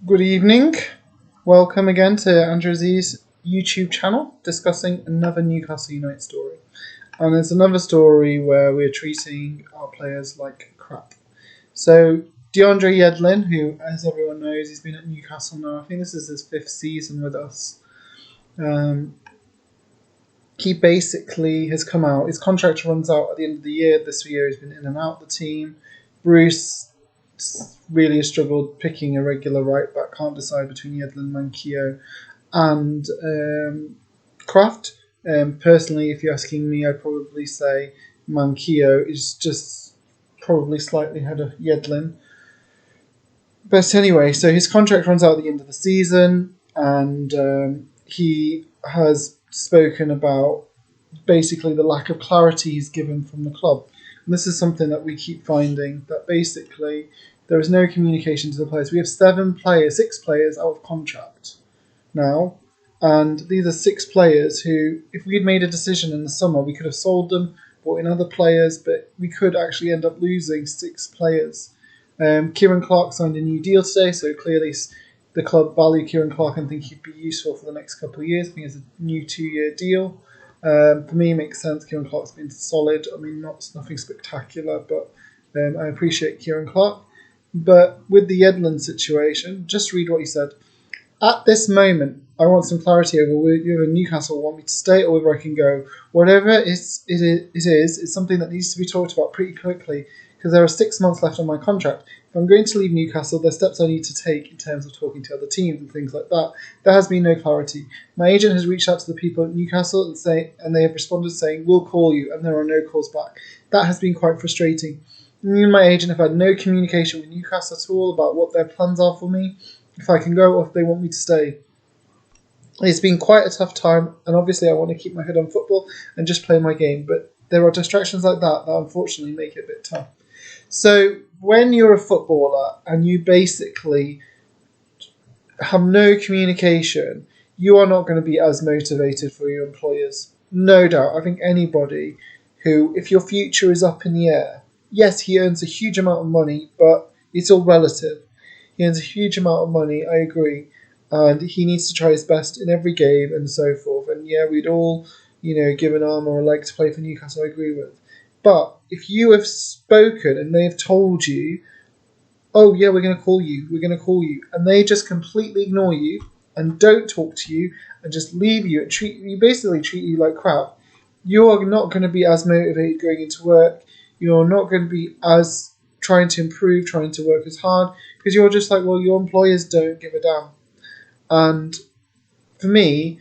Good evening. Welcome again to DeAndres' YouTube channel discussing another Newcastle United story. And there's another story where we're treating our players like crap. So, DeAndre Yedlin, who, as everyone knows, he's been at Newcastle now. I think this is his 5th season with us. He basically has come out. His contract runs out at the end of the year. This year he's been in and out of the team. Bruce really has struggled picking a regular right back. Can't decide between Yedlin, Manquillo and Kraft. Personally, if you're asking me, I'd probably say Manquillo is just probably slightly ahead of Yedlin. But anyway, so his contract runs out at the end of the season, and he has spoken about basically the lack of clarity he's given from the club. And this is something that we keep finding, that basically there is no communication to the players. We have 6 players out of contract now, and these are 6 players who, if we had made a decision in the summer, we could have sold them, bought in other players, but we could actually end up losing 6 players. Kieran Clark signed a new deal today, so clearly the club value Kieran Clark and think he'd be useful for the next couple of years. I think it's a new 2-year deal. For me, it makes sense. Kieran Clark's been solid. I mean, nothing spectacular, but I appreciate Kieran Clark. But with the Yedlin situation, just read what he said. At this moment, I want some clarity over whether Newcastle want me to stay or whether I can go. Whatever it is, it's something that needs to be talked about pretty quickly because there are 6 months left on my contract. If I'm going to leave Newcastle, there's steps I need to take in terms of talking to other teams and things like that. There has been no clarity. My agent has reached out to the people at Newcastle and they have responded saying, we'll call you, and there are no calls back. That has been quite frustrating. Me and my agent have had no communication with Newcastle at all about what their plans are for me, if I can go or if they want me to stay. It's been quite a tough time, and obviously I want to keep my head on football and just play my game, but there are distractions like that unfortunately make it a bit tough. So when you're a footballer and you basically have no communication, you are not going to be as motivated for your employers. No doubt. I think anybody who, if your future is up in the air, yes, he earns a huge amount of money, but it's all relative. He earns a huge amount of money, I agree, and he needs to try his best in every game and so forth. And yeah, we'd all, give an arm or a leg to play for Newcastle, I agree with. But if you have spoken and they have told you, oh yeah, we're going to call you, and they just completely ignore you and don't talk to you and just leave you and basically treat you like crap, you are not going to be as motivated going into work. You're not going to be as trying to improve, trying to work as hard, because you're just like, well, your employers don't give a damn. And for me,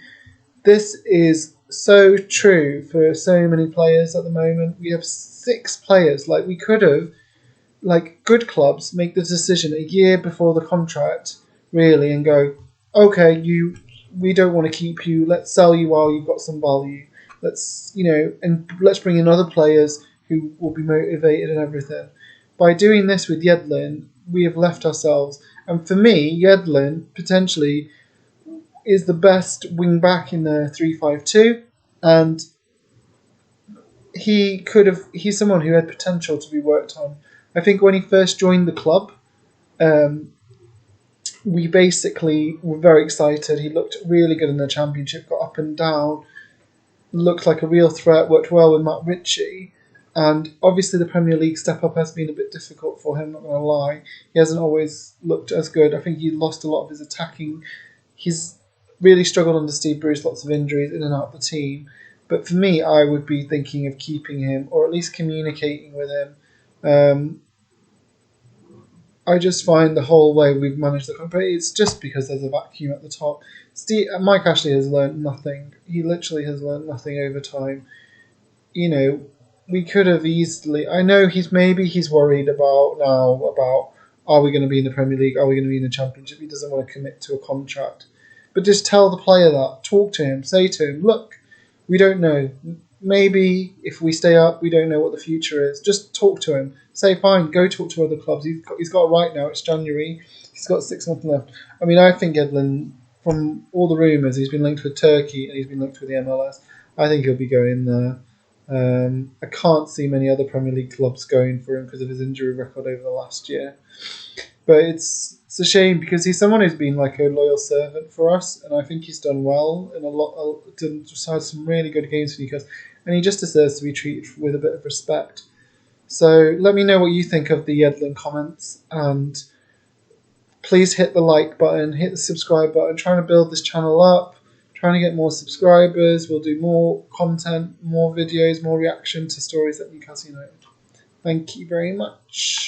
this is so true for so many players at the moment. We have 6 players. Like, we could have, like, good clubs make the decision a year before the contract, really, and go, okay, we don't want to keep you. Let's sell you while you've got some value. And let's bring in other players who will be motivated and everything. By doing this with Yedlin, we have left ourselves. And for me, Yedlin potentially is the best wing back in the 3-5-2, and he's someone who had potential to be worked on. I think when he first joined the club, we basically were very excited. He looked really good in the Championship, got up and down, looked like a real threat, worked well with Matt Ritchie. And obviously the Premier League step up has been a bit difficult for him, not going to lie. He hasn't always looked as good. I think he lost a lot of his attacking. He's really struggled under Steve Bruce, lots of injuries in and out of the team. But for me, I would be thinking of keeping him, or at least communicating with him. I just find the whole way we've managed the company, it's just because there's a vacuum at the top. Mike Ashley has learned nothing. He literally has learned nothing over time. We could have easily. I know he's worried about are we going to be in the Premier League? Are we going to be in the Championship? He doesn't want to commit to a contract. But just tell the player that. Talk to him. Say to him, look, we don't know. Maybe if we stay up, we don't know what the future is. Just talk to him. Say, fine, go talk to other clubs. He's got right now. It's January. He's got 6 months left. I mean, I think Yedlin, from all the rumours, he's been linked with Turkey and he's been linked with the MLS. I think he'll be going there. I can't see many other Premier League clubs going for him because of his injury record over the last year. But it's it's a shame because he's someone who's been like a loyal servant for us, and I think he's done well in just had some really good games for Newcastle, and he just deserves to be treated with a bit of respect. So let me know what you think of the Yedlin comments, and please hit the like button, hit the subscribe button. Trying to build this channel up, trying to get more subscribers. We'll do more content, more videos, more reaction to stories at Newcastle United. Thank you very much.